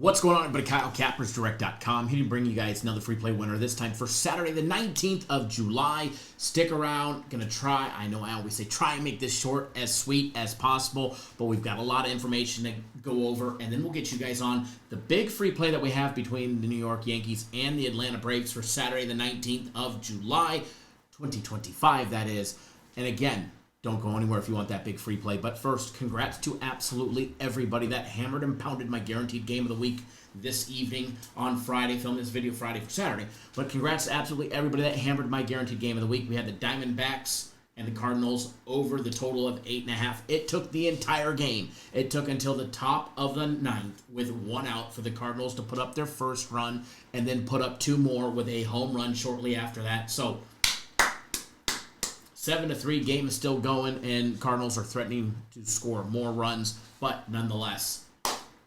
What's going on, everybody? Kyle, CappersDirect.com, here to bring you guys another free play winner, this time for Saturday the 19th of July. Stick around. Going to try, I know I always say try and make this short, as sweet as possible, but we've got a lot of information to go over, and then we'll get you guys on the big free play that we have between the New York Yankees and the Atlanta Braves for Saturday the 19th of July, 2025, that is. And again, don't go anywhere if you want that big free play. But first, congrats to absolutely everybody that hammered and pounded my guaranteed game of the week this evening on Friday. Filmed this video Friday for Saturday. But congrats to absolutely everybody that hammered my guaranteed game of the week. We had the Diamondbacks and the Cardinals over the total of 8.5. It took the entire game. It took until the top of the ninth with one out for the Cardinals to put up their first run and then put up two more with a home run shortly after that. So 7-3, game is still going, and Cardinals are threatening to score more runs, but nonetheless,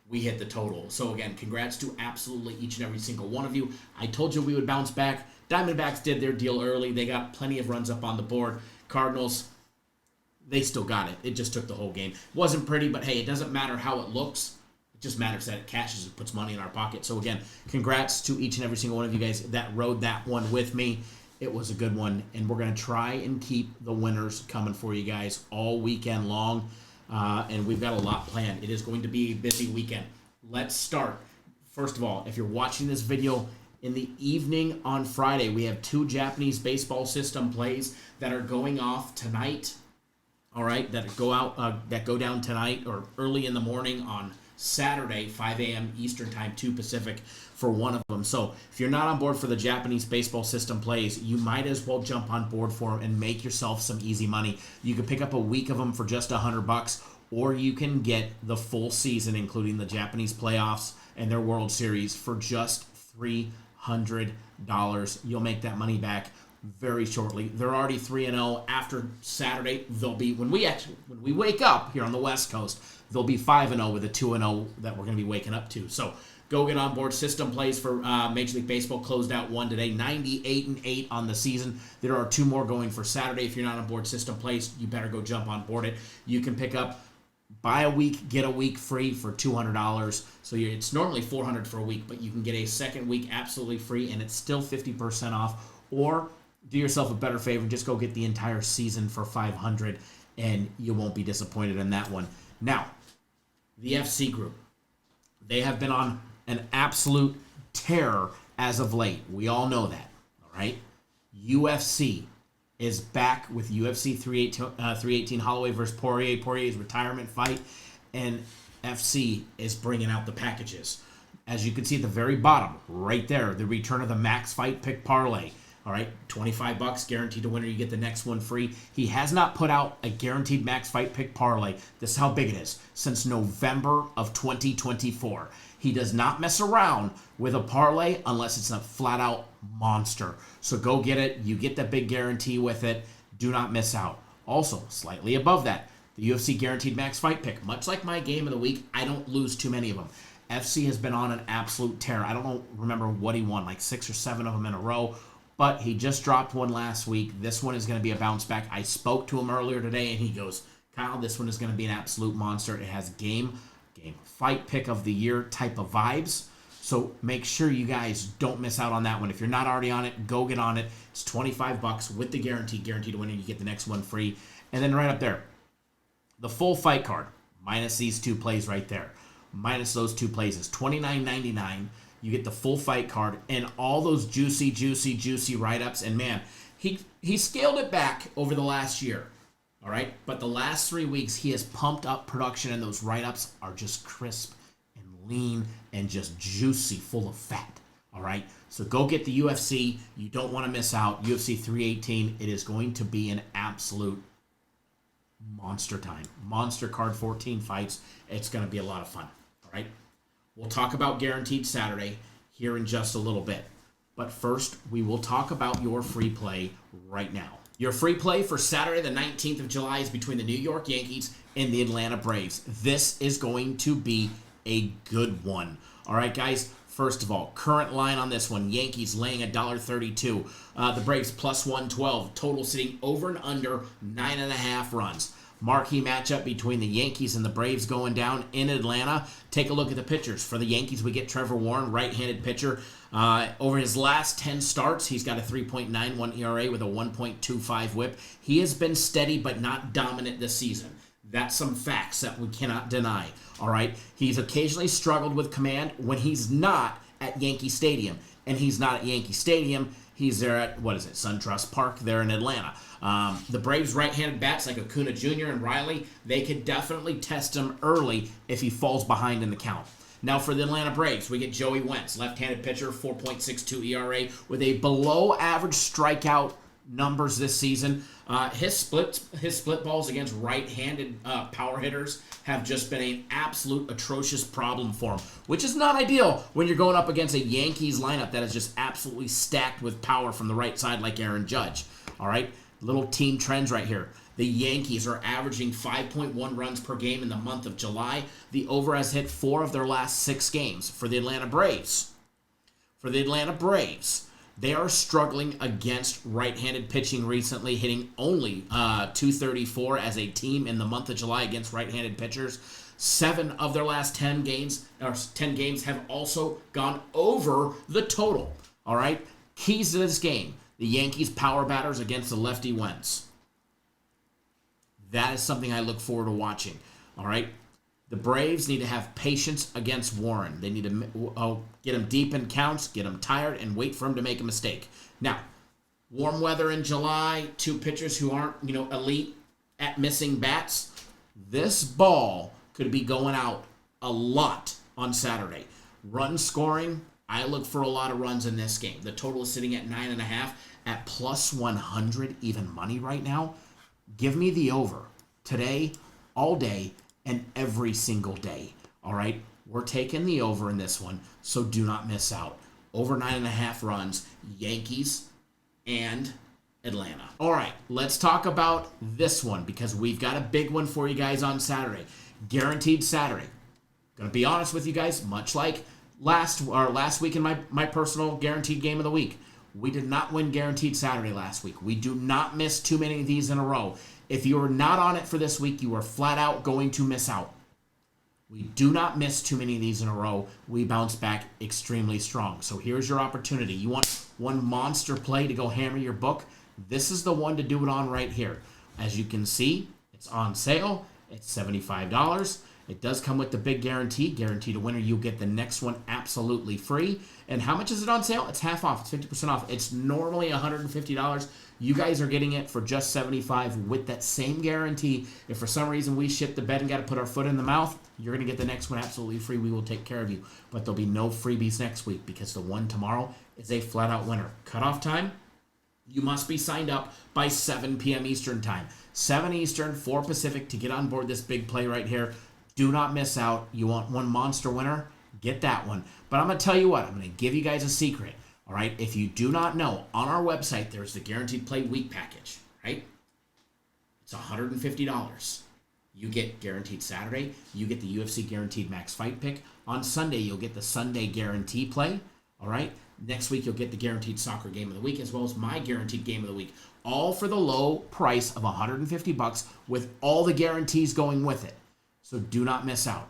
we hit the total. So again, congrats to absolutely each and every single one of you. I told you we would bounce back. Diamondbacks did their deal early. They got plenty of runs up on the board. Cardinals, they still got it. It just took the whole game. It wasn't pretty, but hey, it doesn't matter how it looks. It just matters that it cashes. It puts money in our pocket. So again, congrats to each and every single one of you guys that rode that one with me. It was a good one, and we're going to try and keep the winners coming for you guys all weekend long, and we've got a lot planned. It is going to be a busy weekend. Let's start. First of all, if you're watching this video in the evening on Friday, we have two Japanese baseball system plays that are going off tonight, all right, that go down tonight or early in the morning on Saturday, 5 a.m. Eastern Time, 2 Pacific for one of them. So if you're not on board for the Japanese baseball system plays, you might as well jump on board for them and make yourself some easy money. You can pick up a week of them for just $100, or you can get the full season, including the Japanese playoffs and their World Series, for just $300. You'll make that money back very shortly. They're already 3-0. After Saturday, they'll be, when we wake up here on the West Coast, they'll be 5-0 with a 2-0 that we're going to be waking up to. So go get on board. System plays for Major League Baseball closed out one today, 98-8 on the season. There are two more going for Saturday. If you're not on board system plays, you better go jump on board it. You can pick up buy a week, get a week free for $200. So it's normally $400 for a week, but you can get a second week absolutely free, and it's still 50% off. Or do yourself a better favor, just go get the entire season for $500, and you won't be disappointed in that one. Now, the FC group, they have been on an absolute tear as of late. We all know that, all right? UFC is back with UFC 318 Holloway versus Poirier. Poirier's retirement fight, and FC is bringing out the packages. As you can see at the very bottom, right there, the return of the Max Fight Pick Parlay. All right, $25 guaranteed to winner. You get the next one free. He has not put out a guaranteed Max Fight Pick Parlay. This is how big it is. Since November of 2024. He does not mess around with a parlay unless it's a flat-out monster. So go get it. You get the big guarantee with it. Do not miss out. Also, slightly above that, the UFC Guaranteed Max Fight Pick. Much like my game of the week, I don't lose too many of them. FC has been on an absolute tear. I don't remember what he won, like 6 or 7 of them in a row. But he just dropped one last week. This one is going to be a bounce back. I spoke to him earlier today, and he goes, Kyle, this one is going to be an absolute monster. It has game fight pick of the year type of vibes. So make sure you guys don't miss out on that one. If you're not already on it, go get on it. It's $25 with the guaranteed to win, and you get the next one free. And then right up there, the full fight card, minus these two plays right there. Minus those two plays is $29.99. You get the full fight card and all those juicy write-ups. And man, he scaled it back over the last year. All right. But the last 3 weeks, he has pumped up production, and those write-ups are just crisp and lean and just juicy, full of fat. All right. So go get the UFC. You don't want to miss out. UFC 318. It is going to be an absolute monster time. Monster card, 14 fights. It's going to be a lot of fun. All right. We'll talk about Guaranteed Saturday here in just a little bit. But first, we will talk about your free play right now. Your free play for Saturday, the 19th of July, is between the New York Yankees and the Atlanta Braves. This is going to be a good one. All right, guys. First of all, current line on this one, Yankees laying $1.32. The Braves plus 112. Total sitting over and under 9.5 runs. marquee matchup between the Yankees and the Braves going down in Atlanta. Take a look at the pitchers. For the Yankees, we get Trevor, right-handed pitcher. Over his last 10 starts, he's got a 3.91 ERA with a 1.25 whip. He has been steady but not dominant this season. That's some facts that we cannot deny. All right? He's occasionally struggled with command when he's not at Yankee Stadium. And he's not at Yankee Stadium. He's there at, SunTrust Park there in Atlanta. The Braves' right-handed bats like Acuna Jr. and Riley, they could definitely test him early if he falls behind in the count. Now for the Atlanta Braves, we get Joey Wentz, left-handed pitcher, 4.62 ERA with a below-average strikeout numbers this season. His split balls against right-handed power hitters have just been an absolute atrocious problem for him, which is not ideal when you're going up against a Yankees lineup that is just absolutely stacked with power from the right side like Aaron Judge. All right, little team trends right here. The Yankees are averaging 5.1 runs per game in the month of July. The over has hit 4 of their last 6 games. For the Atlanta Braves, they are struggling against right-handed pitching recently, hitting only 234 as a team in the month of July against right-handed pitchers. 7 of their last 10 games have also gone over the total. All right? Keys to this game, the Yankees' power batters against the lefty Wentz. That is something I look forward to watching. All right? The Braves need to have patience against Warren. They need to get him deep in counts, get him tired, and wait for him to make a mistake. Now, warm weather in July, 2 pitchers who aren't, elite at missing bats. This ball could be going out a lot on Saturday. Run scoring, I look for a lot of runs in this game. The total is sitting at 9.5 at plus 100 even money right now. Give me the over today, all day, and every single day. All right? We're taking the over in this one, so do not miss out. Over 9.5 runs, Yankees and Atlanta. All right, let's talk about this one because we've got a big one for you guys on Saturday. Guaranteed Saturday. Going to be honest with you guys, much like last week in my personal guaranteed game of the week. We did not win Guaranteed Saturday last week. We do not miss too many of these in a row. If you are not on it for this week, you are flat out going to miss out. We do not miss too many of these in a row. We bounce back extremely strong. So here's your opportunity. You want one monster play to go hammer your book? This is the one to do it on right here. As you can see, it's on sale. It's $75. It does come with the big guarantee. Guaranteed a winner. You'll get the next one absolutely free. And how much is it on sale? It's half off. It's 50% off. It's normally $150. You guys are getting it for just $75 with that same guarantee. If for some reason we shit the bed and got to put our foot in the mouth, you're going to get the next one absolutely free. We will take care of you. But there'll be no freebies next week because the one tomorrow is a flat-out winner. Cutoff time, you must be signed up by 7 p.m. Eastern time. 7 Eastern, 4 Pacific to get on board this big play right here. Do not miss out. You want one monster winner? Get that one. But I'm going to tell you what. I'm going to give you guys a secret. All right? If you do not know, on our website, there's the Guaranteed Play Week package, right? It's $150. You get Guaranteed Saturday. You get the UFC Guaranteed Max Fight Pick. On Sunday, you'll get the Sunday Guarantee Play. All right? Next week, you'll get the Guaranteed Soccer Game of the Week as well as my Guaranteed Game of the Week. All for the low price of $150 with all the guarantees going with it. So do not miss out.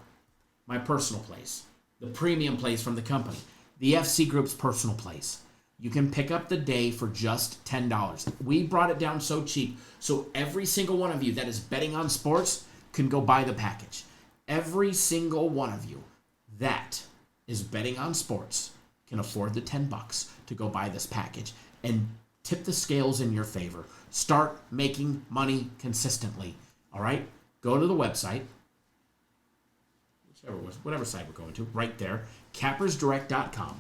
My personal plays, the premium plays from the company, the FC Group's personal plays. You can pick up the day for just $10. We brought it down so cheap, so every single one of you that is betting on sports can go buy the package. Every single one of you that is betting on sports can afford the $10 to go buy this package and tip the scales in your favor. Start making money consistently. All right? Go to the website. Whatever site we're going to, right there, cappersdirect.com.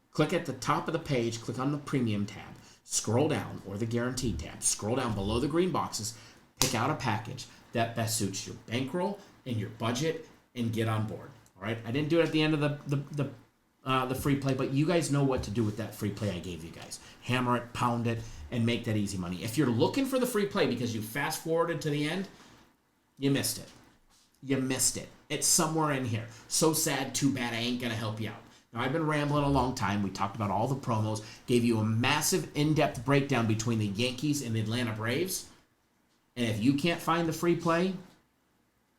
Click at the top of the page, click on the premium tab, scroll down, or the guaranteed tab, scroll down below the green boxes, pick out a package that best suits your bankroll and your budget, and get on board. All right, I didn't do it at the end of the free play, but you guys know what to do with that free play I gave you guys. Hammer it, pound it, and make that easy money. If you're looking for the free play because you fast forwarded to the end, you missed it. You missed it. It's somewhere in here. So sad, too bad, I ain't going to help you out. Now, I've been rambling a long time. We talked about all the promos, gave you a massive in-depth breakdown between the Yankees and the Atlanta Braves. And if you can't find the free play,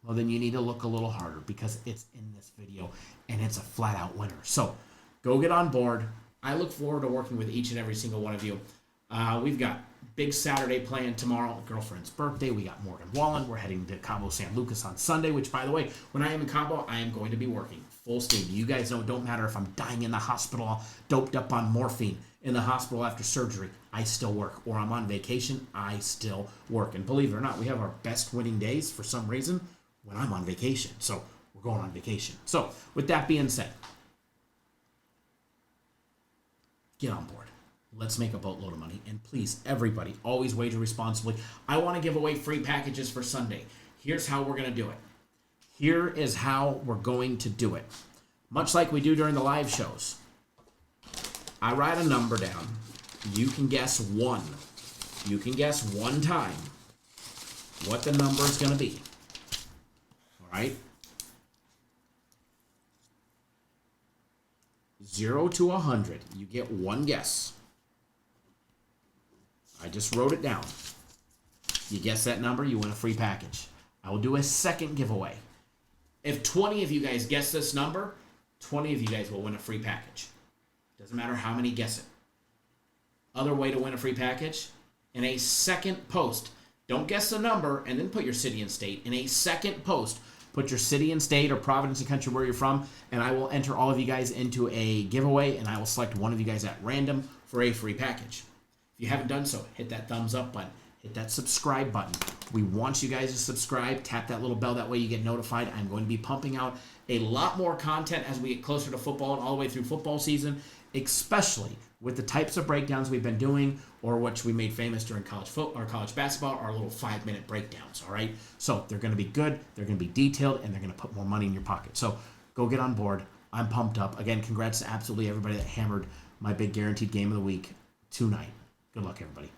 well, then you need to look a little harder because it's in this video and it's a flat out winner. So go get on board. I look forward to working with each and every single one of you. We've got big Saturday planned tomorrow, girlfriend's birthday. We got Morgan Wallen. We're heading to Cabo San Lucas on Sunday, which, by the way, when I am in Cabo, I am going to be working full steam. You guys know it don't matter if I'm dying in the hospital, doped up on morphine, in the hospital after surgery, I still work. Or I'm on vacation, I still work. And believe it or not, we have our best winning days for some reason when I'm on vacation. So we're going on vacation. So with that being said, get on board. Let's make a boatload of money. And please, everybody, always wager responsibly. I want to give away free packages for Sunday. Here's how we're going to do it. Here is how we're going to do it. Much like we do during the live shows. I write a number down. You can guess one. You can guess one time what the number is going to be. All right? 0 to 100. You get one guess. I just wrote it down. You guess that number, you win a free package. I will do a second giveaway. If 20 of you guys guess this number, 20 of you guys will win a free package. Doesn't matter how many guess it. Other way to win a free package, in a second post, don't guess the number and then put your city and state. In a second post, put your city and state or province and country where you're from, and I will enter all of you guys into a giveaway, and I will select one of you guys at random for a free package. If you haven't done so, hit that thumbs up button. Hit that subscribe button. We want you guys to subscribe. Tap that little bell. That way you get notified. I'm going to be pumping out a lot more content as we get closer to football and all the way through football season, especially with the types of breakdowns we've been doing or which we made famous during college football or college basketball, our little 5-minute breakdowns, all right? So they're going to be good, they're going to be detailed, and they're going to put more money in your pocket. So go get on board. I'm pumped up. Again, congrats to absolutely everybody that hammered my big guaranteed game of the week tonight. Good luck, everybody.